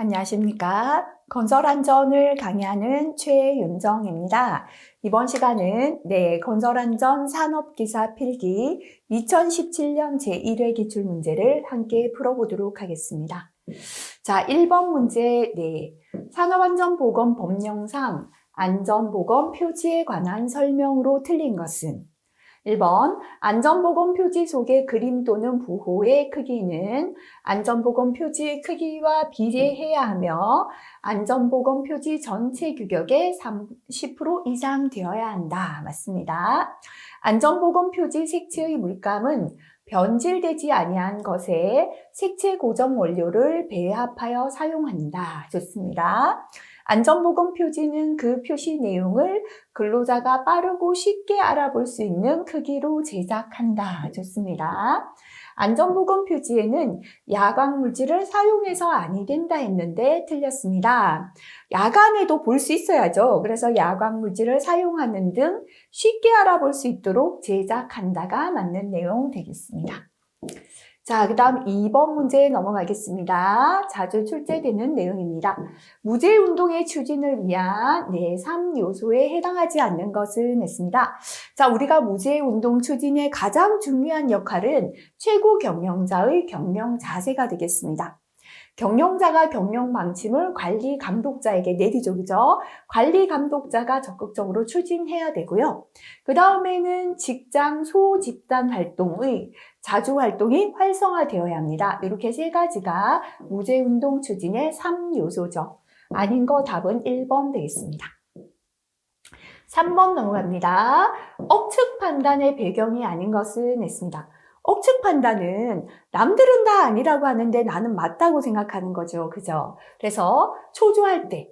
안녕하십니까. 건설안전을 강의하는 최윤정입니다. 이번 시간은 건설안전 산업기사 필기 2017년 제1회 기출문제를 함께 풀어보도록 하겠습니다. 자, 1번 문제, 산업안전보건 법령상 안전보건 표지에 관한 설명으로 틀린 것은 1번, 안전보건 표지 속의 그림 또는 부호의 크기는 안전보건 표지 크기와 비례해야 하며 안전보건 표지 전체 규격의 30% 이상 되어야 한다. 맞습니다. 안전보건 표지 색채의 물감은 변질되지 아니한 것에 색채 고정 원료를 배합하여 사용한다. 좋습니다. 안전보건 표지는 그 표시 내용을 근로자가 빠르고 쉽게 알아볼 수 있는 크기로 제작한다. 좋습니다. 안전보건 표지에는 야광 물질을 사용해서 아니 된다 했는데 틀렸습니다. 야간에도 볼 수 있어야죠. 그래서 야광 물질을 사용하는 등 쉽게 알아볼 수 있도록 제작한다가 맞는 내용 되겠습니다. 자, 그 다음 2번 문제 넘어가겠습니다. 자주 출제되는 내용입니다. 무제운동의 추진을 위한 3요소에 해당하지 않는 것은 했습니다. 자, 우리가 무제운동 추진의 가장 중요한 역할은 최고 경영자의 경영 자세가 되겠습니다. 경영자가 경영 방침을 관리 감독자에게 내리죠. 그죠? 관리 감독자가 적극적으로 추진해야 되고요. 그 다음에는 직장 소집단 활동의 자주 활동이 활성화되어야 합니다. 이렇게 세 가지가 무제운동 추진의 3요소죠. 아닌 거 답은 1번 되겠습니다. 3번 넘어갑니다. 억측 판단의 배경이 아닌 것은 했습니다. 억측 판단은 남들은 다 아니라고 하는데 나는 맞다고 생각하는 거죠. 그죠? 그래서 초조할 때,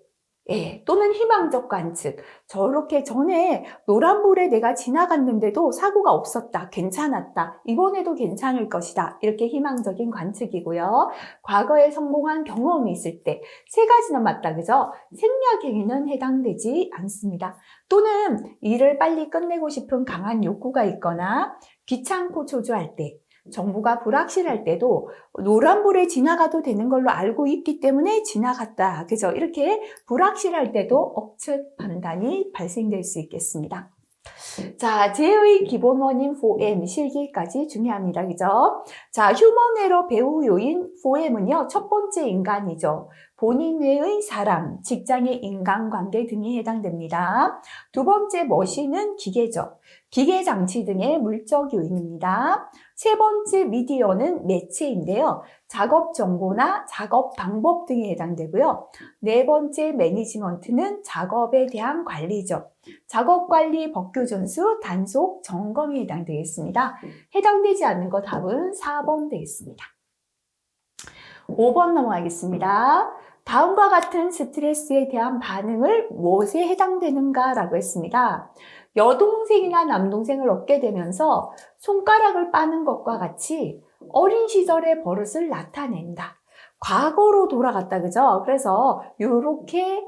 또는 희망적 관측. 저렇게 전에 노란불에 내가 지나갔는데도 사고가 없었다. 괜찮았다. 이번에도 괜찮을 것이다. 이렇게 희망적인 관측이고요. 과거에 성공한 경험이 있을 때 세 가지는 맞다. 그죠? 생략행위는 해당되지 않습니다. 또는 일을 빨리 끝내고 싶은 강한 욕구가 있거나 귀찮고 초조할 때, 정보가 불확실할 때도 노란불에 지나가도 되는 걸로 알고 있기 때문에 지나갔다. 그죠? 이렇게 불확실할 때도 억측 판단이 발생될 수 있겠습니다. 자, 제의 기본 원인 4M 실기까지 중요합니다. 그죠? 자, 휴먼 에러 배후 요인 4M은요, 첫 번째 인간이죠. 본인 외의 사람, 직장의 인간관계 등이 해당됩니다. 두 번째 머신은 기계죠. 기계 장치 등의 물적 요인입니다. 세 번째 미디어는 매체인데요. 작업 정보나 작업 방법 등에 해당되고요. 네 번째 매니지먼트는 작업에 대한 관리죠. 작업 관리, 법규 준수, 단속, 점검이 해당되겠습니다. 해당되지 않는 거 답은 4번 되겠습니다. 5번 넘어가겠습니다. 다음과 같은 스트레스에 대한 반응을 무엇에 해당되는가라고 했습니다. 여동생이나 남동생을 얻게 되면서 손가락을 빠는 것과 같이 어린 시절의 버릇을 나타낸다. 과거로 돌아갔다, 그죠? 그래서 요렇게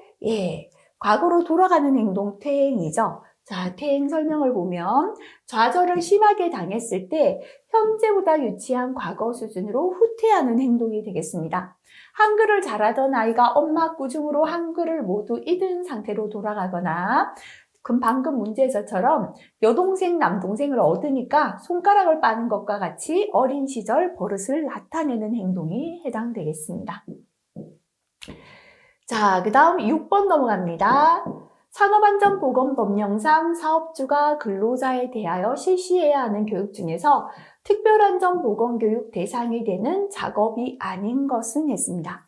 과거로 돌아가는 행동 퇴행이죠. 자, 퇴행 설명을 보면 좌절을 심하게 당했을 때 현재보다 유치한 과거 수준으로 후퇴하는 행동이 되겠습니다. 한글을 잘하던 아이가 엄마 꾸중으로 한글을 모두 잊은 상태로 돌아가거나 방금 문제에서처럼 여동생, 남동생을 얻으니까 손가락을 빠는 것과 같이 어린 시절 버릇을 나타내는 행동이 해당되겠습니다. 자, 그 다음 6번 넘어갑니다. 산업안전보건법령상 사업주가 근로자에 대하여 실시해야 하는 교육 중에서 특별안전보건교육 대상이 되는 작업이 아닌 것은 했습니다.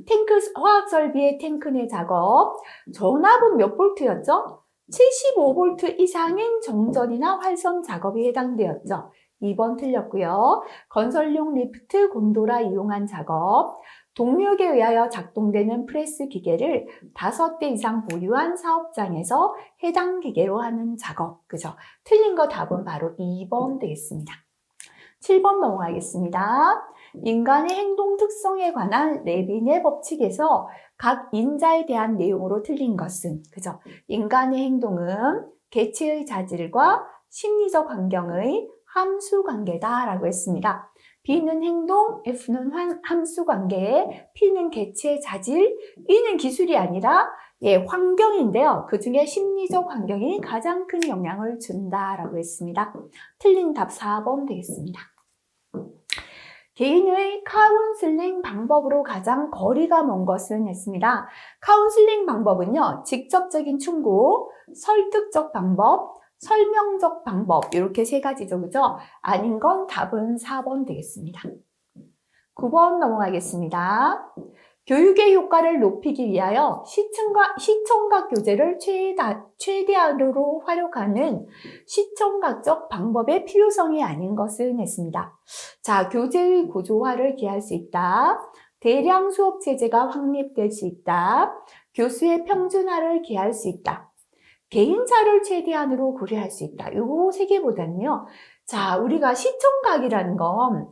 탱크 화학설비의 탱크 내 작업, 전압은 몇 볼트였죠? 75V 이상인 정전이나 활선 작업이 해당되었죠. 2번 틀렸고요. 건설용 리프트, 곤도라 이용한 작업, 동력에 의하여 작동되는 프레스 기계를 5대 이상 보유한 사업장에서 해당 기계로 하는 작업. 그죠? 틀린 거 답은 바로 2번 되겠습니다. 7번 넘어가겠습니다. 인간의 행동 특성에 관한 레빈의 법칙에서 각 인자에 대한 내용으로 틀린 것은, 그죠? 인간의 행동은 개체의 자질과 심리적 환경의 함수 관계다라고 했습니다. B는 행동, F는 함수 관계, P는 개체 자질, E는 기술이 아니라 환경인데요. 그 중에 심리적 환경이 가장 큰 영향을 준다라고 했습니다. 틀린 답 4번 되겠습니다. 개인의 카운슬링 방법으로 가장 거리가 먼 것은 했습니다. 카운슬링 방법은요, 직접적인 충고, 설득적 방법, 설명적 방법, 이렇게 세 가지죠, 그죠? 아닌 건 답은 4번 되겠습니다. 9번 넘어가겠습니다. 교육의 효과를 높이기 위하여 시청각 교재를 최대한으로 활용하는 시청각적 방법의 필요성이 아닌 것은 했습니다. 자, 교재의 구조화를 기할 수 있다. 대량 수업 체제가 확립될 수 있다. 교수의 평준화를 기할 수 있다. 개인차를 최대한으로 고려할 수 있다. 요거 세 개보다는요. 자, 우리가 시청각이라는 건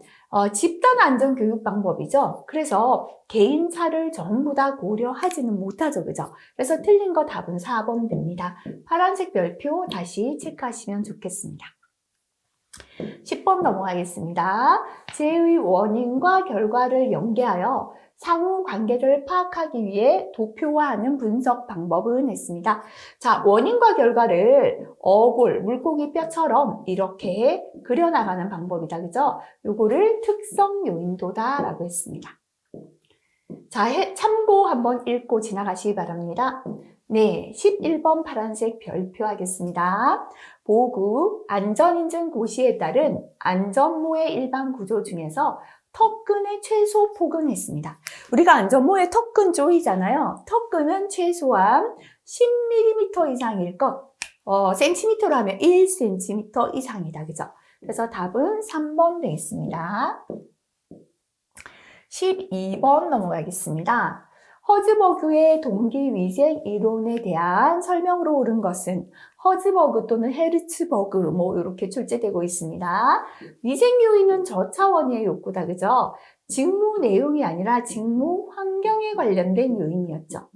집단 안전 교육 방법이죠. 그래서 개인차를 전부 다 고려하지는 못하죠. 그죠? 그래서 틀린 거 답은 4번 됩니다. 파란색 별표 다시 체크하시면 좋겠습니다. 10번 넘어가겠습니다. 재의 원인과 결과를 연계하여 상호 관계를 파악하기 위해 도표화하는 분석 방법은 했습니다. 자, 원인과 결과를 어골, 물고기 뼈처럼 이렇게 그려나가는 방법이다. 그죠? 요거를 특성 요인도다라고 했습니다. 자, 참고 한번 읽고 지나가시기 바랍니다. 네, 11번 파란색 별표 하겠습니다. 보구, 안전인증 고시에 따른 안전모의 일반 구조 중에서 턱근의 최소 폭은 했습니다. 우리가 안전모의 턱근 조이잖아요. 턱근은 최소한 10mm 이상일 것, 센티미터로 하면 1cm 이상이다. 그죠? 그래서 답은 3번 되겠습니다. 12번 넘어가겠습니다. 허즈버그의 동기위생 이론에 대한 설명으로 옳은 것은 허즈버그 또는 헤르츠버그 이렇게 출제되고 있습니다. 위생 요인은 저차원의 욕구다. 그죠? 직무 내용이 아니라 직무 환경에 관련된 요인이었죠.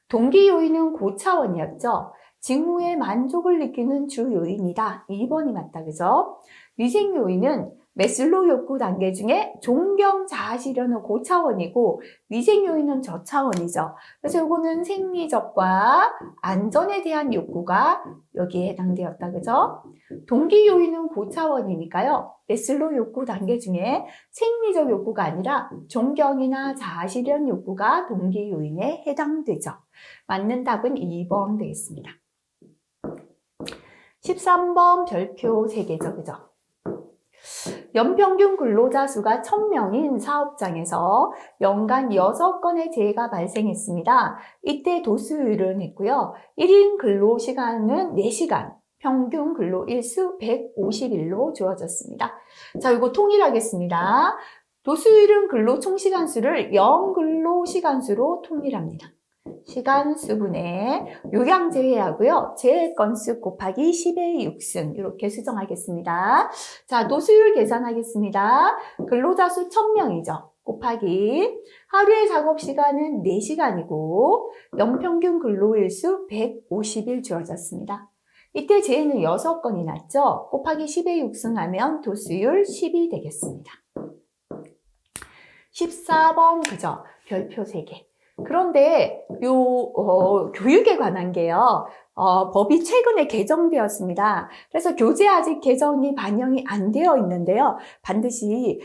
동기 요인은 고차원이었죠. 직무에 만족을 느끼는 주 요인이다. 2번이 맞다. 그죠? 위생 요인은 매슬로우 욕구 단계 중에 존경, 자아 실현은 고차원이고 위생 요인은 저차원이죠. 그래서 이거는 생리적과 안전에 대한 욕구가 여기에 해당되었다. 그죠? 동기 요인은 고차원이니까요. 매슬로우 욕구 단계 중에 생리적 욕구가 아니라 존경이나 자아 실현 욕구가 동기 요인에 해당되죠. 맞는 답은 2번 되겠습니다. 13번 별표 3개죠. 그죠? 연평균 근로자 수가 1000명인 사업장에서 연간 6건의 재해가 발생했습니다. 이때 도수율은 했고요. 1인 근로시간은 4시간, 평균 근로일수 150일로 주어졌습니다. 자, 이거 통일하겠습니다. 도수율은 근로 총시간수를 0근로시간수로 통일합니다. 시간수분의 요양 제외하고요. 제외 건수 곱하기 10의 6승 이렇게 수정하겠습니다. 자, 도수율 계산하겠습니다. 근로자 수 1000명이죠. 곱하기 하루의 작업시간은 4시간이고 연평균 근로일수 150일 주어졌습니다. 이때 재해는 6건이 났죠. 곱하기 10의 6승하면 도수율 10이 되겠습니다. 14번 그죠? 별표 3개. 그런데 교육에 관한 게요. 법이 최근에 개정되었습니다. 그래서 교재 아직 개정이 반영이 안 되어 있는데요. 반드시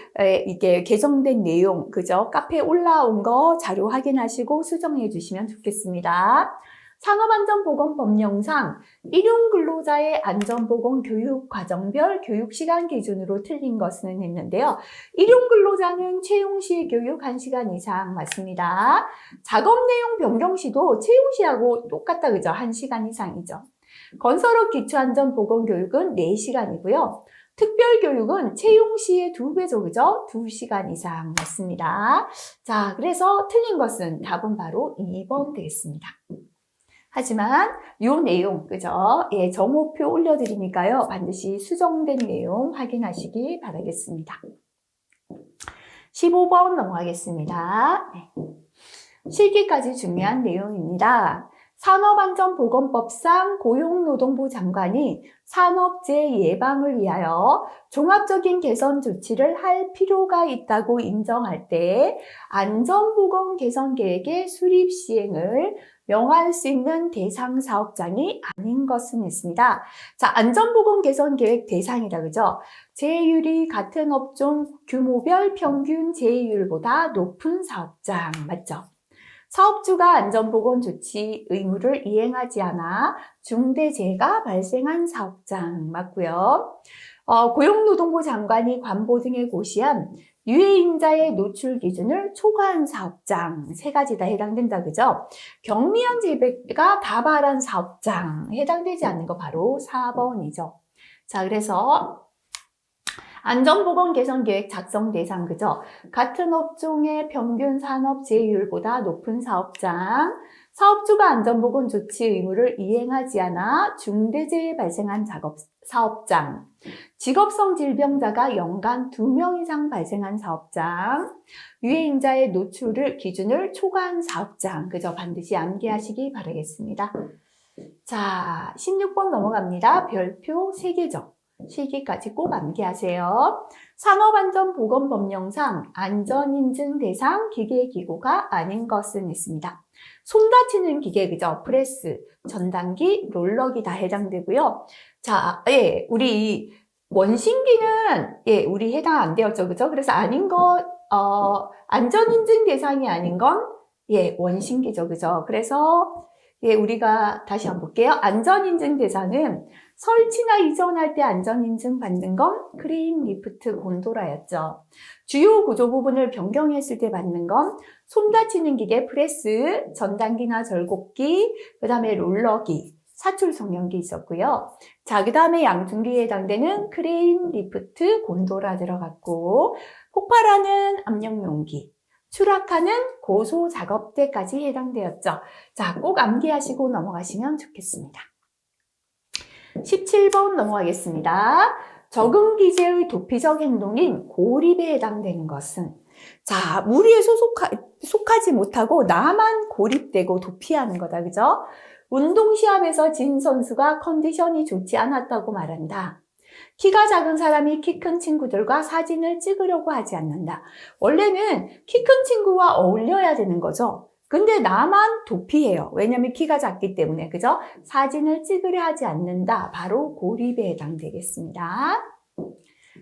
이게 개정된 내용, 그죠? 카페에 올라온 거 자료 확인하시고 수정해 주시면 좋겠습니다. 산업안전보건법령상 일용근로자의 안전보건 교육 과정별 교육시간 기준으로 틀린 것은 했는데요. 일용근로자는 채용 시 교육 1시간 이상 맞습니다. 작업 내용 변경 시도 채용 시하고 똑같다. 그죠? 1시간 이상이죠. 건설업 기초안전보건 교육은 4시간이고요. 특별교육은 채용 시의 2배죠. 그죠? 2시간 이상 맞습니다. 자, 그래서 틀린 것은 답은 바로 2번 되겠습니다. 하지만 이 내용, 그죠? 예, 정오표 올려드리니까요. 반드시 수정된 내용 확인하시기 바라겠습니다. 15번 넘어가겠습니다. 네. 실기까지 중요한 내용입니다. 산업안전보건법상 고용노동부 장관이 산업재해 예방을 위하여 종합적인 개선 조치를 할 필요가 있다고 인정할 때 안전보건 개선 계획의 수립 시행을 명할 수 있는 대상 사업장이 아닌 것은 있습니다. 자, 안전보건 개선 계획 대상이다, 그죠? 재해율이 같은 업종 규모별 평균 재해율보다 높은 사업장, 맞죠? 사업주가 안전보건 조치 의무를 이행하지 않아 중대재해가 발생한 사업장, 맞고요. 고용노동부 장관이 관보 등에 고시한 유해인자의 노출 기준을 초과한 사업장, 세 가지 다 해당된다, 그죠? 경미한 재해가 다발한 사업장, 해당되지 않는 거 바로 4번이죠. 자, 그래서 안전보건 개선 계획 작성 대상, 그죠? 같은 업종의 평균 산업 재해율보다 높은 사업장, 사업주가 안전보건 조치 의무를 이행하지 않아 중대재해 발생한 사업장, 직업성 질병자가 연간 2명 이상 발생한 사업장, 유해인자의 노출을 기준을 초과한 사업장, 그죠? 반드시 암기하시기 바라겠습니다. 자, 16번 넘어갑니다. 별표 3개죠. 실기까지 꼭 암기하세요. 산업안전보건법령상 안전인증 대상 기계기구가 아닌 것은 있습니다. 손 다치는 기계, 그죠? 프레스, 전단기, 롤러기 다 해당되고요. 자, 예, 우리 원심기는 예, 우리 해당 안 되었죠, 그죠? 그래서 아닌 것, 안전인증 대상이 아닌 건 예, 원심기죠, 그죠? 그래서 예, 우리가 다시 한번 볼게요. 안전인증 대상은 설치나 이전할 때 안전인증 받는 건 크레인, 리프트, 곤도라였죠. 주요 구조 부분을 변경했을 때 받는 건 손 다치는 기계, 프레스, 전단기나 절곡기, 그 다음에 롤러기, 사출 성형기 있었고요. 자, 그 다음에 양중기에 해당되는 크레인, 리프트, 곤도라 들어갔고, 폭발하는 압력용기, 추락하는 고소 작업대까지 해당되었죠. 자, 꼭 암기하시고 넘어가시면 좋겠습니다. 17번 넘어가겠습니다. 적응 기제의 도피적 행동인 고립에 해당되는 것은 자, 무리에 속하지 못하고 나만 고립되고 도피하는 거다, 그죠? 운동시합에서 진 선수가 컨디션이 좋지 않았다고 말한다. 키가 작은 사람이 키 큰 친구들과 사진을 찍으려고 하지 않는다. 원래는 키 큰 친구와 어울려야 되는 거죠. 근데 나만 도피해요. 왜냐면 키가 작기 때문에, 그죠? 사진을 찍으려 하지 않는다. 바로 고립에 해당되겠습니다.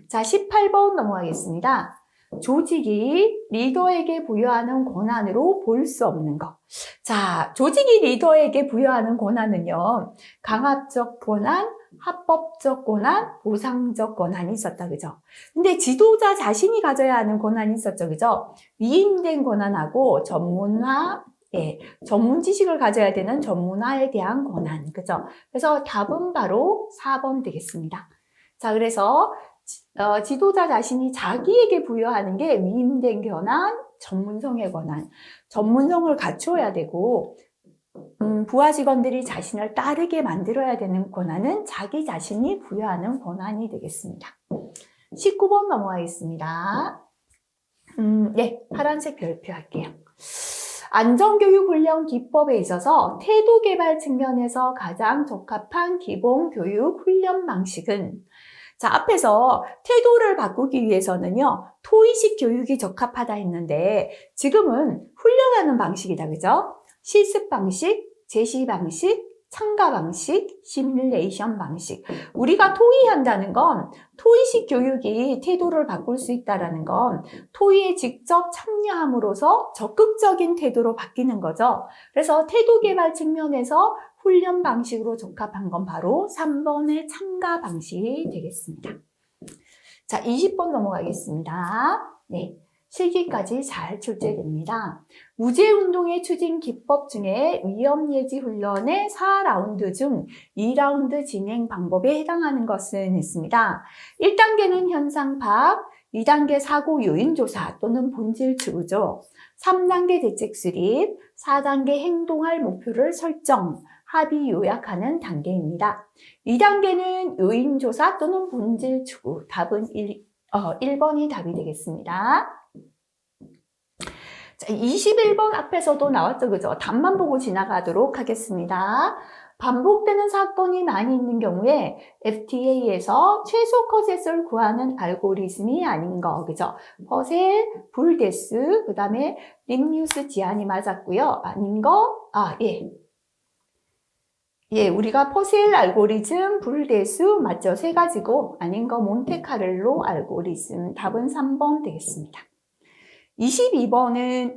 자, 18번 넘어가겠습니다. 조직이 리더에게 부여하는 권한으로 볼 수 없는 것. 자, 조직이 리더에게 부여하는 권한은요, 강압적 권한, 합법적 권한, 보상적 권한이 있었다, 그죠? 근데 지도자 자신이 가져야 하는 권한이 있었죠, 그죠? 위임된 권한하고 전문화, 예, 전문 지식을 가져야 되는 전문화에 대한 권한, 그죠? 그래서 답은 바로 4번 되겠습니다. 자, 그래서 지도자 자신이 자기에게 부여하는 게 위임된 권한, 전문성의 권한, 전문성을 갖춰야 되고 부하 직원들이 자신을 따르게 만들어야 되는 권한은 자기 자신이 부여하는 권한이 되겠습니다. 19번 넘어가겠습니다. 네, 파란색 별표 할게요. 안전교육 훈련 기법에 있어서 태도 개발 측면에서 가장 적합한 기본 교육 훈련 방식은 자, 앞에서 태도를 바꾸기 위해서는요, 토의식 교육이 적합하다 했는데 지금은 훈련하는 방식이다, 그죠? 실습 방식, 제시 방식, 참가 방식, 시뮬레이션 방식. 우리가 토의한다는 건 토의식 교육이 태도를 바꿀 수 있다는 건 토의에 직접 참여함으로써 적극적인 태도로 바뀌는 거죠. 그래서 태도 개발 측면에서 훈련 방식으로 적합한 건 바로 3번의 참가 방식이 되겠습니다. 자, 20번 넘어가겠습니다. 네. 실기까지 잘 출제됩니다. 무제운동의 추진 기법 중에 위험 예지 훈련의 4라운드 중 2라운드 진행 방법에 해당하는 것은 있습니다. 1단계는 현상 파악, 2단계 사고 요인 조사 또는 본질 추구죠. 3단계 대책 수립, 4단계 행동할 목표를 설정, 합의 요약하는 단계입니다. 2단계는 요인 조사 또는 본질 추구, 답은 1번이 답이 되겠습니다. 자, 21번 앞에서도 나왔죠. 그죠? 답만 보고 지나가도록 하겠습니다. 반복되는 사건이 많이 있는 경우에 FTA에서 최소 컷셋을 구하는 알고리즘이 아닌 거, 그죠? 퍼셀, 불데스, 그 다음에 림뉴스 지안이 맞았고요. 아닌 거, 예, 우리가 퍼셀 알고리즘, 불대수 맞죠? 세 가지고 아닌 거 몬테카를로 알고리즘. 답은 3번 되겠습니다. 22번은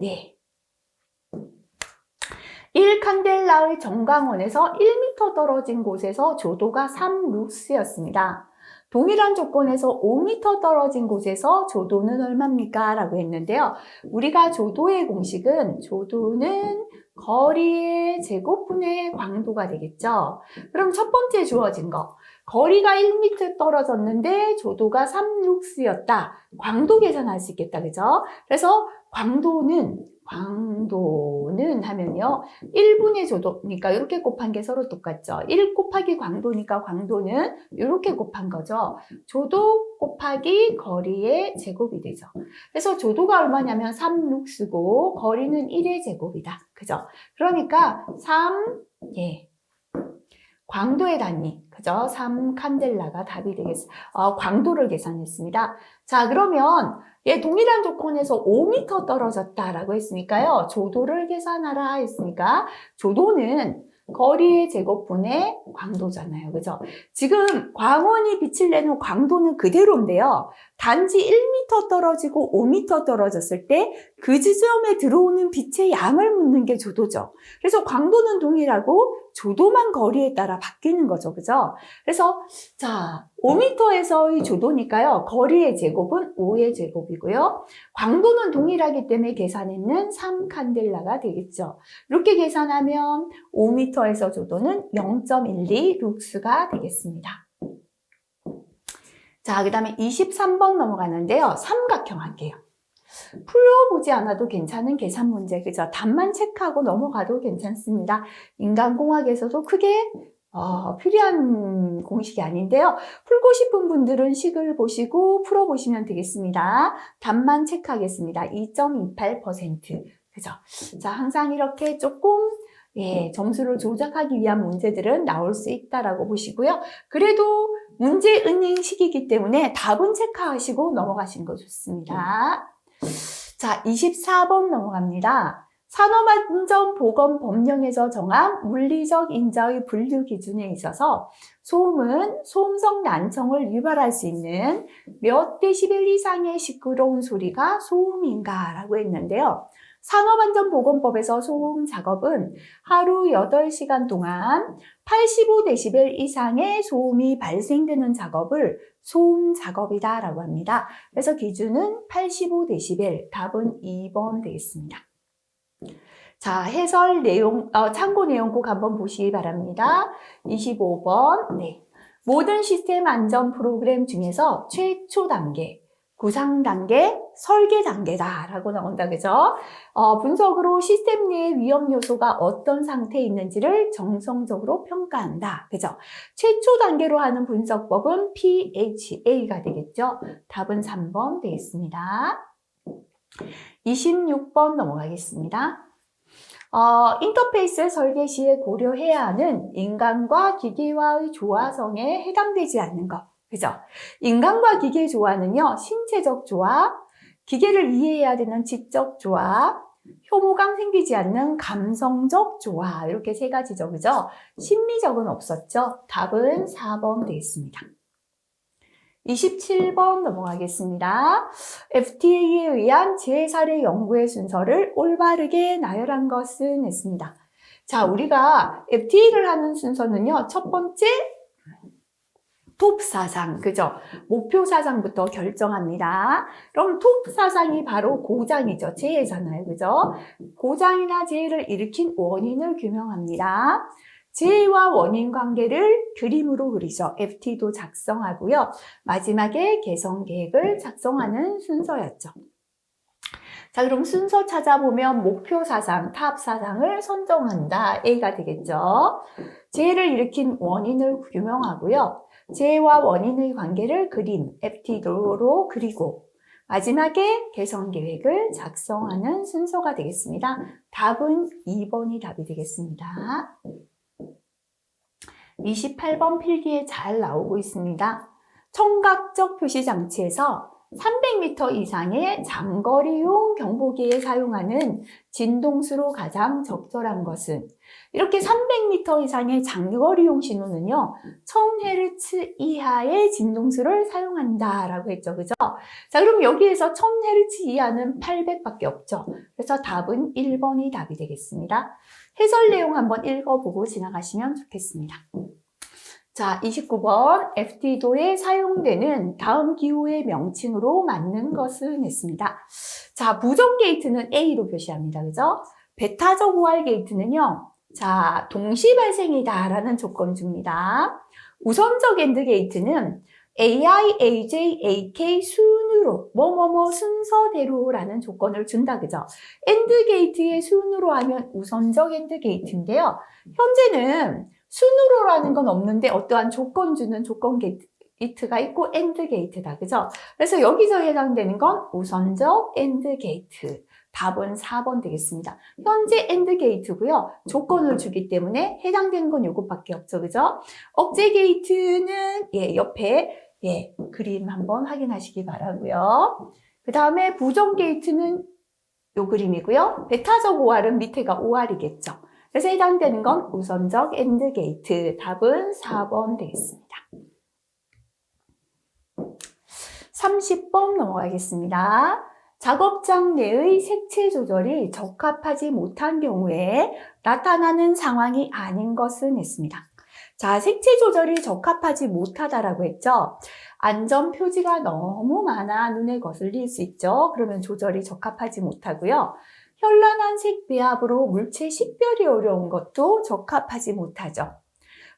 1칸델라의 정광원에서 1m 떨어진 곳에서 조도가 3룩스였습니다. 동일한 조건에서 5m 떨어진 곳에서 조도는 얼마입니까? 라고 했는데요. 우리가 조도의 공식은 조도는 거리의 제곱분의 광도가 되겠죠. 그럼 첫 번째 주어진 거. 거리가 1m 떨어졌는데 조도가 3룩스였다. 광도 계산할 수 있겠다. 그죠? 그래서 광도는 하면요. 1분의 조도니까 이렇게 곱한 게 서로 똑같죠. 1 곱하기 광도니까 광도는 이렇게 곱한 거죠. 조도 곱하기 거리의 제곱이 되죠. 그래서 조도가 얼마냐면 3룩스고 거리는 1의 제곱이다. 그죠? 그러니까 3, 광도의 단위, 그죠? 3칸델라가 답이 되겠습니다. 광도를 계산했습니다. 자, 그러면 동일한 조건에서 5m 떨어졌다라고 했으니까요. 조도를 계산하라 했으니까 조도는 거리의 제곱분의 광도잖아요. 그죠? 지금 광원이 빛을 내는 광도는 그대로인데요. 단지 1m 떨어지고 5m 떨어졌을 때 그 지점에 들어오는 빛의 양을 묻는 게 조도죠. 그래서 광도는 동일하고 조도만 거리에 따라 바뀌는 거죠. 그죠? 그래서 자, 5m에서의 조도니까요. 거리의 제곱은 5의 제곱이고요. 광도는 동일하기 때문에 계산했는 3칸델라가 되겠죠. 이렇게 계산하면 5m에서 조도는 0.12 룩스가 되겠습니다. 자, 그 다음에 23번 넘어가는데요. 삼각형 할게요. 풀어보지 않아도 괜찮은 계산 문제, 그죠? 답만 체크하고 넘어가도 괜찮습니다. 인간공학에서도 크게 필요한 공식이 아닌데요. 풀고 싶은 분들은 식을 보시고 풀어보시면 되겠습니다. 답만 체크하겠습니다. 2.28%. 그죠? 자, 항상 이렇게 조금 점수를 조작하기 위한 문제들은 나올 수 있다라고 보시고요. 그래도 문제 은행식이기 때문에 답은 체크하시고 넘어가시는 거 좋습니다. 자, 24번 넘어갑니다. 산업안전보건법령에서 정한 물리적 인자의 분류 기준에 있어서 소음은 소음성 난청을 유발할 수 있는 몇 데시벨 이상의 시끄러운 소리가 소음인가? 라고 했는데요. 산업안전보건법에서 소음 작업은 하루 8시간 동안 85데시벨 이상의 소음이 발생되는 작업을 소음 작업이다 라고 합니다. 그래서 기준은 85데시벨, 답은 2번 되겠습니다. 자, 해설 내용, 참고 내용 꼭 한번 보시기 바랍니다. 25번, 모든 시스템 안전 프로그램 중에서 최초 단계, 구상 단계, 설계 단계다 라고 나온다. 그죠? 분석으로 시스템 내의 위험 요소가 어떤 상태에 있는지를 정성적으로 평가한다. 그죠? 최초 단계로 하는 분석법은 PHA가 되겠죠? 답은 3번 되겠습니다. 26번 넘어가겠습니다. 인터페이스 설계 시에 고려해야 하는 인간과 기계와의 조화성에 해당되지 않는 것. 그죠? 인간과 기계 조화는요, 신체적 조화, 기계를 이해해야 되는 지적 조화, 혐오감 생기지 않는 감성적 조화, 이렇게 세 가지죠. 그죠? 심리적은 없었죠? 답은 4번 되겠습니다. 27번 넘어가겠습니다. FTA에 의한 재사례 연구의 순서를 올바르게 나열한 것은 했습니다. 자, 우리가 FTA를 하는 순서는요, 첫 번째, 톱 사상, 그죠? 목표 사상부터 결정합니다. 그럼 톱 사상이 바로 고장이죠. 재해잖아요. 그죠? 고장이나 재해를 일으킨 원인을 규명합니다. 재해와 원인 관계를 그림으로 그리죠. FT도 작성하고요. 마지막에 개선 계획을 작성하는 순서였죠. 자, 그럼 순서 찾아보면 목표 사상, 탑 사상을 선정한다. A가 되겠죠. 재해를 일으킨 원인을 규명하고요. 재해와 원인의 관계를 그림, FT도로 그리고 마지막에 개선 계획을 작성하는 순서가 되겠습니다. 답은 2번이 답이 되겠습니다. 28번 필기에 잘 나오고 있습니다. 청각적 표시 장치에서 300m 이상의 장거리용 경보기에 사용하는 진동수로 가장 적절한 것은, 이렇게 300m 이상의 장거리용 신호는요 1000Hz 이하의 진동수를 사용한다라고 했죠. 그죠? 자, 그럼 여기에서 1000Hz 이하는 800밖에 없죠. 그래서 답은 1번이 답이 되겠습니다. 해설 내용 한번 읽어보고 지나가시면 좋겠습니다. 자, 29번 FT도에 사용되는 다음 기호의 명칭으로 맞는 것은 했습니다. 자, 부정 게이트는 A로 표시합니다. 그죠? 배타적 OR 게이트는요. 자, 동시 발생이다 라는 조건 줍니다. 우선적 AND 게이트는 AI, AJ, AK 순으로 뭐뭐뭐 순서대로 라는 조건을 준다. 그죠? AND 게이트의 순으로 하면 우선적 AND 게이트인데요. 현재는 순으로라는 건 없는데 어떠한 조건 주는 조건 게이트가 있고 AND 게이트다. 그죠? 그래서 여기서 해당되는 건 우선적 AND 게이트. 답은 4번 되겠습니다. 현재 AND 게이트고요. 조건을 주기 때문에 해당되는 건 요것밖에 없죠. 그죠? 억제 게이트는 옆에 그림 한번 확인하시기 바라고요. 그 다음에 부정 게이트는 요 그림이고요. 배타적 OR은 밑에가 OR이겠죠. 그래서 해당되는 건 우선적 AND 게이트. 답은 4번 되겠습니다. 30번 넘어가겠습니다. 작업장 내의 색채 조절이 적합하지 못한 경우에 나타나는 상황이 아닌 것은 했습니다. 자, 색채 조절이 적합하지 못하다라고 했죠. 안전 표지가 너무 많아 눈에 거슬릴 수 있죠. 그러면 조절이 적합하지 못하고요. 현란한 색 배합으로 물체 식별이 어려운 것도 적합하지 못하죠.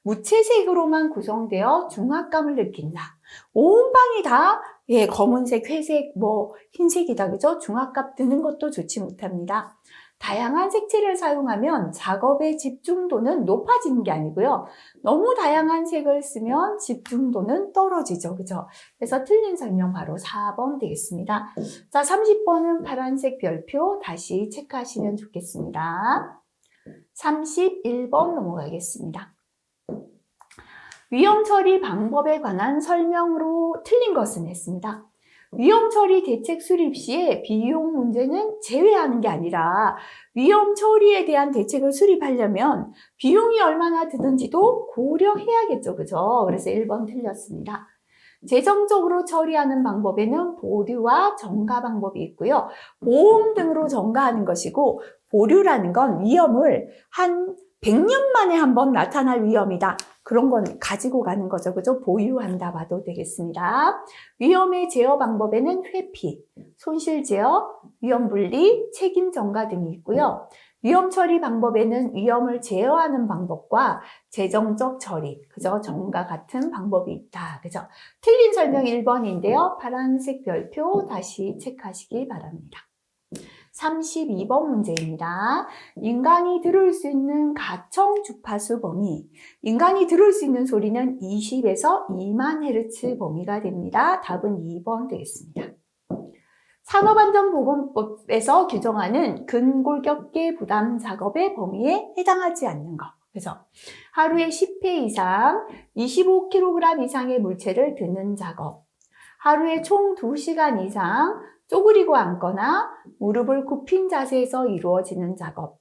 무채색으로만 구성되어 중압감을 느낀다. 온 방이 다 검은색, 회색, 흰색이다. 그죠? 중압감 드는 것도 좋지 못합니다. 다양한 색채를 사용하면 작업의 집중도는 높아지는 게 아니고요. 너무 다양한 색을 쓰면 집중도는 떨어지죠. 그죠? 그래서 틀린 설명 바로 4번 되겠습니다. 자, 30번은 파란색 별표 다시 체크하시면 좋겠습니다. 31번 넘어가겠습니다. 위험 처리 방법에 관한 설명으로 틀린 것은 했습니다. 위험 처리 대책 수립 시에 비용 문제는 제외하는 게 아니라 위험 처리에 대한 대책을 수립하려면 비용이 얼마나 드는지도 고려해야겠죠. 그죠? 그래서 1번 틀렸습니다. 재정적으로 처리하는 방법에는 보류와 정가 방법이 있고요. 보험 등으로 정가하는 것이고, 보류라는 건 위험을 한 100년 만에 한번 나타날 위험이다. 그런 건 가지고 가는 거죠. 그죠? 보유한다 봐도 되겠습니다. 위험의 제어 방법에는 회피, 손실 제어, 위험 분리, 책임 전가 등이 있고요. 위험 처리 방법에는 위험을 제어하는 방법과 재정적 처리, 그죠? 정가 같은 방법이 있다. 그죠? 틀린 설명 1번인데요. 파란색 별표 다시 체크하시기 바랍니다. 32번 문제입니다. 인간이 들을 수 있는 가청 주파수 범위. 인간이 들을 수 있는 소리는 20에서 2만 헤르츠 범위가 됩니다. 답은 2번 되겠습니다. 산업안전보건법에서 규정하는 근골격계 부담 작업의 범위에 해당하지 않는 것. 그죠? 하루에 10회 이상 25kg 이상의 물체를 드는 작업. 하루에 총 2시간 이상 쪼그리고 앉거나 무릎을 굽힌 자세에서 이루어지는 작업.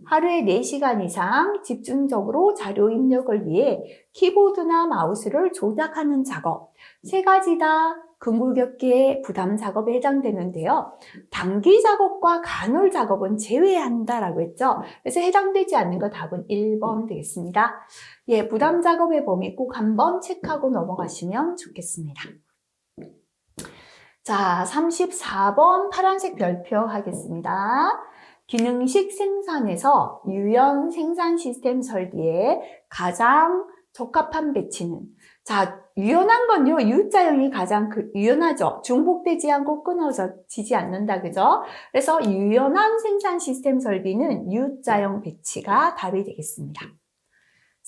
하루에 4시간 이상 집중적으로 자료 입력을 위해 키보드나 마우스를 조작하는 작업. 3가지 다 근골격계 부담 작업에 해당되는데요. 단기 작업과 간헐 작업은 제외한다라고 했죠. 그래서 해당되지 않는 거 답은 1번 되겠습니다. 부담 작업의 범위 꼭 한번 체크하고 넘어가시면 좋겠습니다. 자, 34번 파란색 별표 하겠습니다. 기능식 생산에서 유연 생산 시스템 설계에 가장 적합한 배치는, 자, 유연한 건요, U자형이 가장 유연하죠. 중복되지 않고 끊어지지 않는다. 그죠? 그래서 유연한 생산 시스템 설비는 U자형 배치가 답이 되겠습니다.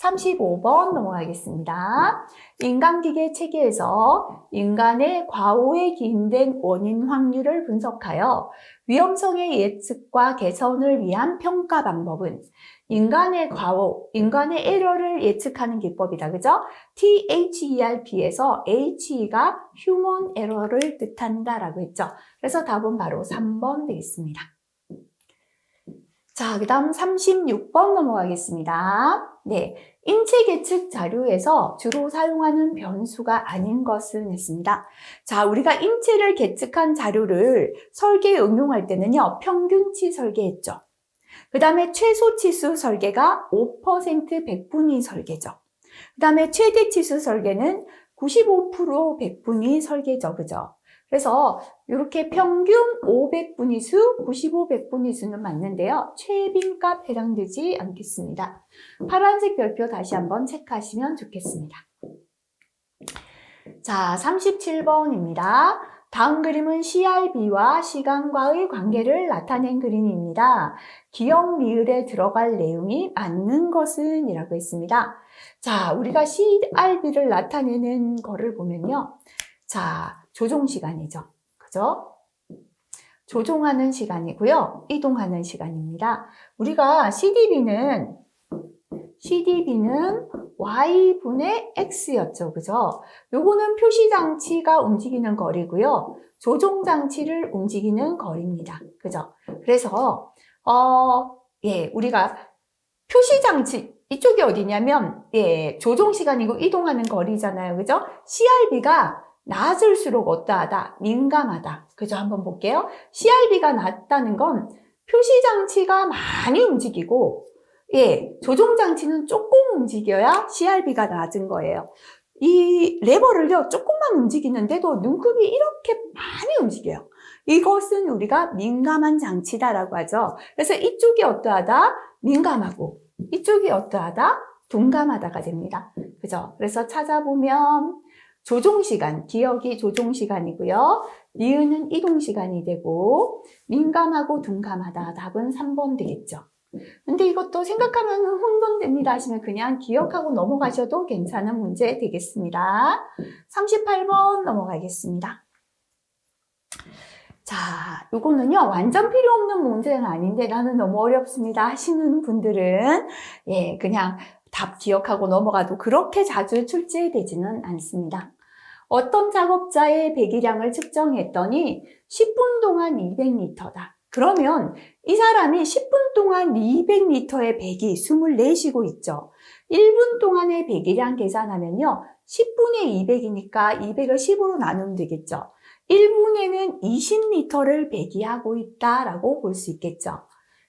35번 넘어가겠습니다. 인간기계 체계에서 인간의 과오에 기인된 원인 확률을 분석하여 위험성의 예측과 개선을 위한 평가 방법은 인간의 과오, 인간의 에러를 예측하는 기법이다. 그죠? THERP에서 HE가 휴먼 에러를 뜻한다라고 했죠. 그래서 답은 바로 3번 되겠습니다. 자, 그 다음 36번 넘어가겠습니다. 네, 인체 계측 자료에서 주로 사용하는 변수가 아닌 것은 했습니다. 자, 우리가 인체를 계측한 자료를 설계에 응용할 때는요, 평균치 설계했죠. 그 다음에 최소치수 설계가 5% 백분위 설계죠. 그 다음에 최대치수 설계는 95% 백분위 설계죠. 그죠? 그래서 이렇게 평균 500분위수, 9500분위수는 맞는데요. 최빈값 해당되지 않겠습니다. 파란색 별표 다시 한번 체크하시면 좋겠습니다. 자, 37번입니다. 다음 그림은 CRB와 시간과의 관계를 나타낸 그림입니다. 기억 리을에 들어갈 내용이 맞는 것은 이라고 했습니다. 자, 우리가 CRB를 나타내는 거를 보면요. 자, 조종 시간이죠. 그죠? 조종하는 시간이고요. 이동하는 시간입니다. 우리가 CDB는 Y분의 X였죠. 그죠? 요거는 표시장치가 움직이는 거리고요. 조종장치를 움직이는 거리입니다. 그죠? 그래서, 우리가 표시장치, 이쪽이 어디냐면, 조종시간이고 이동하는 거리잖아요. 그죠? CRB가 낮을수록 어떠하다? 민감하다. 그죠? 한번 볼게요. CRB가 낮다는 건 표시장치가 많이 움직이고, 조종장치는 조금 움직여야 CRB가 낮은 거예요. 이 레버를요, 조금만 움직이는데도 눈곱이 이렇게 많이 움직여요. 이것은 우리가 민감한 장치다라고 하죠. 그래서 이쪽이 어떠하다? 민감하고, 이쪽이 어떠하다? 둔감하다가 됩니다. 그죠? 그래서 찾아보면, 조종시간, 기억이 조종시간이고요. 니은은 이동시간이 되고, 민감하고 둔감하다. 답은 3번 되겠죠. 근데 이것도 생각하면 혼돈됩니다 하시면 그냥 기억하고 넘어가셔도 괜찮은 문제 되겠습니다. 38번 넘어가겠습니다. 자, 요거는요, 완전 필요 없는 문제는 아닌데 나는 너무 어렵습니다 하시는 분들은, 그냥 답 기억하고 넘어가도 그렇게 자주 출제되지는 않습니다. 어떤 작업자의 배기량을 측정했더니 10분 동안 200리터다. 그러면 이 사람이 10분 동안 200리터의 배기 24시고 있죠. 1분 동안의 배기량 계산하면요. 10분의 200이니까 200을 10으로 나누면 되겠죠. 1분에는 20리터를 배기하고 있다라고 볼 수 있겠죠.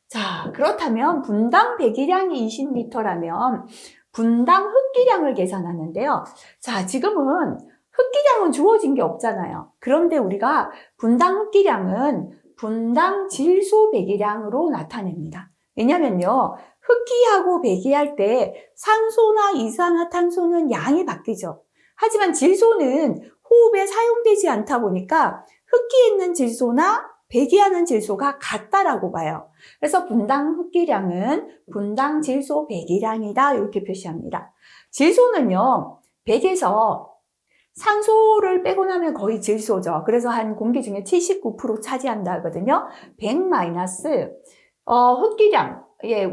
자, 그렇다면 분당 배기량이 20리터라면 분당 흡기량을 계산하는데요. 자, 지금은 흡기량은 주어진 게 없잖아요. 그런데 우리가 분당 흡기량은 분당 질소 배기량으로 나타냅니다. 왜냐면요, 흡기하고 배기할 때 산소나 이산화탄소는 양이 바뀌죠. 하지만 질소는 호흡에 사용되지 않다 보니까 흡기했는 질소나 배기하는 질소가 같다라고 봐요. 그래서 분당 흡기량은 분당 질소 배기량이다 이렇게 표시합니다. 질소는요, 100에서 산소를 빼고 나면 거의 질소죠. 그래서 한 공기 중에 79% 차지한다 하거든요. 100 마이너스 흡기량.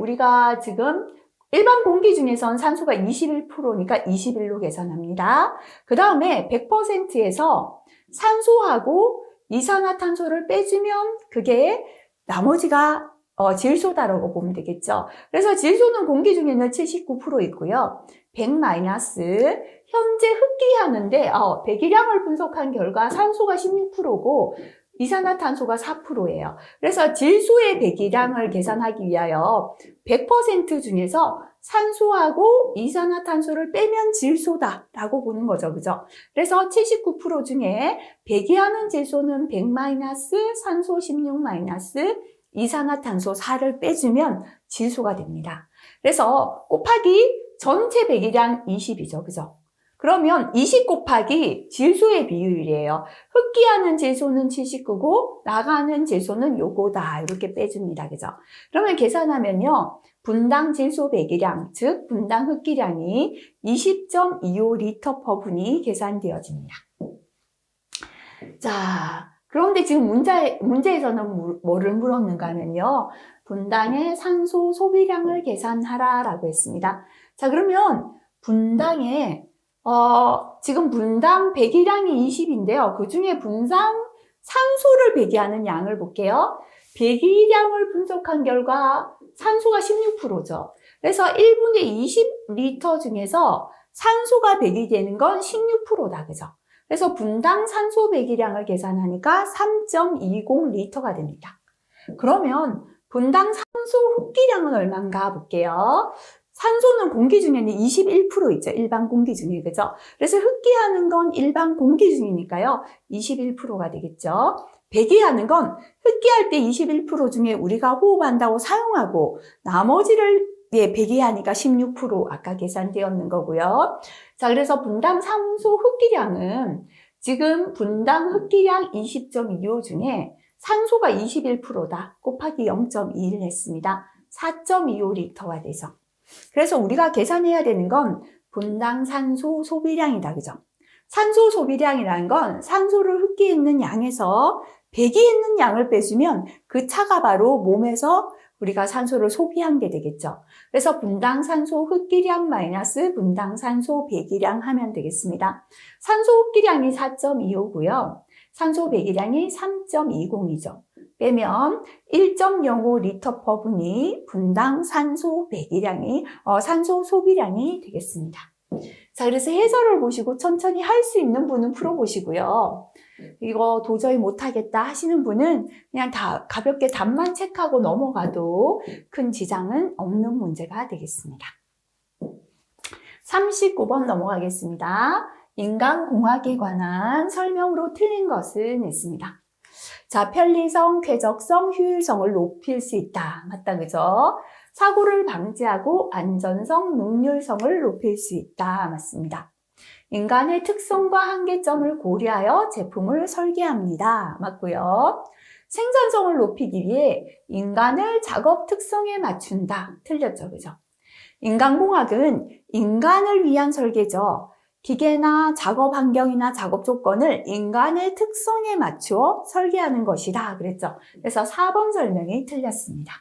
우리가 지금 일반 공기 중에선 산소가 21%니까 21로 계산합니다. 그 다음에 100%에서 산소하고 이산화탄소를 빼주면 그게 나머지가 질소다라고 보면 되겠죠. 그래서 질소는 공기 중에는 79% 있고요. 100 마이너스 현재 흡기하는데 배기량을 분석한 결과 산소가 16%고 이산화탄소가 4%예요. 그래서 질소의 배기량을 계산하기 위하여 100% 중에서 산소하고 이산화탄소를 빼면 질소다라고 보는 거죠. 그죠? 그래서 79% 중에 배기하는 질소는 100 마이너스, 산소 16 마이너스, 이산화탄소 4를 빼주면 질소가 됩니다. 그래서 곱하기 전체 배기량 20이죠. 그죠? 그러면 20 곱하기 질소의 비율이에요. 흡기하는 질소는 79고 나가는 질소는 요거다. 이렇게 빼줍니다. 그죠? 그러면 계산하면요. 분당 질소 배기량, 즉 분당 흡기량이 20.25리터 per 분이 계산되어집니다. 자, 그런데 지금 문제에서는 뭐를 물었는가 하면요. 분당의 산소 소비량을 계산하라라고 했습니다. 자, 그러면 분당에 지금 분당 배기량이 20인데요. 그 중에 분당 산소를 배기하는 양을 볼게요. 배기량을 분석한 결과 산소가 16%죠. 그래서 1분에 20리터 중에서 산소가 배기되는 건 16%다. 그죠? 그래서 분당 산소 배기량을 계산하니까 3.20리터가 됩니다. 그러면 분당 산소 흡기량은 얼마인가 볼게요. 산소는 공기 중에는 21% 있죠. 일반 공기 중에. 그죠? 그래서 흡기하는 건 일반 공기 중이니까요. 21%가 되겠죠. 배기하는 건 흡기할 때 21% 중에 우리가 호흡한다고 사용하고 나머지를 배기하니까 16% 아까 계산되었는 거고요. 자, 그래서 분당 산소 흡기량은 지금 분당 흡기량 20.25 중에 산소가 21%다. 곱하기 0.2를 했습니다. 4.25리터가 되죠. 그래서 우리가 계산해야 되는 건 분당 산소 소비량이다. 그죠? 산소 소비량이라는 건 산소를 흡기했는 양에서 배기했는 양을 빼주면 그 차가 바로 몸에서 우리가 산소를 소비한 게 되겠죠. 그래서 분당 산소 흡기량 마이너스 분당 산소 배기량 하면 되겠습니다. 산소 흡기량이 4.25고요. 산소 배기량이 3.20이죠. 빼면 1.05리터 per 분이 분당 산소 배기량이, 산소 소비량이 되겠습니다. 자, 그래서 해설을 보시고 천천히 할 수 있는 분은 풀어보시고요. 이거 도저히 못하겠다 하시는 분은 그냥 가볍게 답만 체크하고 넘어가도 큰 지장은 없는 문제가 되겠습니다. 39번 넘어가겠습니다. 인간공학에 관한 설명으로 틀린 것은 있습니다. 자, 편리성, 쾌적성, 효율성을 높일 수 있다. 맞다, 그죠? 사고를 방지하고 안전성, 능률성을 높일 수 있다. 맞습니다. 인간의 특성과 한계점을 고려하여 제품을 설계합니다. 맞고요. 생산성을 높이기 위해 인간을 작업 특성에 맞춘다. 틀렸죠, 그죠? 인간공학은 인간을 위한 설계죠. 기계나 작업 환경이나 작업 조건을 인간의 특성에 맞추어 설계하는 것이다. 그랬죠. 그래서 4번 설명이 틀렸습니다.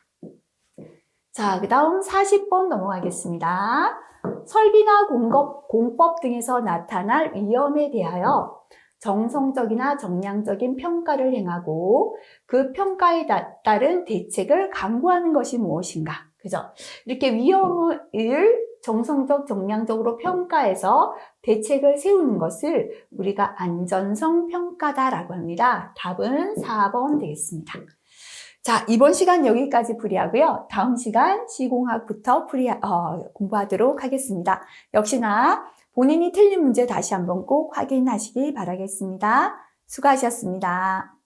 자, 그 다음 40번 넘어가겠습니다. 설비나 공법 등에서 나타날 위험에 대하여 정성적이나 정량적인 평가를 행하고 그 평가에 따른 대책을 강구하는 것이 무엇인가? 그죠? 이렇게 위험을 정성적, 정량적으로 평가해서 대책을 세우는 것을 우리가 안전성 평가다라고 합니다. 답은 4번 되겠습니다. 자, 이번 시간 여기까지 풀이하고요. 다음 시간 시공학부터 공부하도록 하겠습니다. 역시나 본인이 틀린 문제 다시 한번 꼭 확인하시기 바라겠습니다. 수고하셨습니다.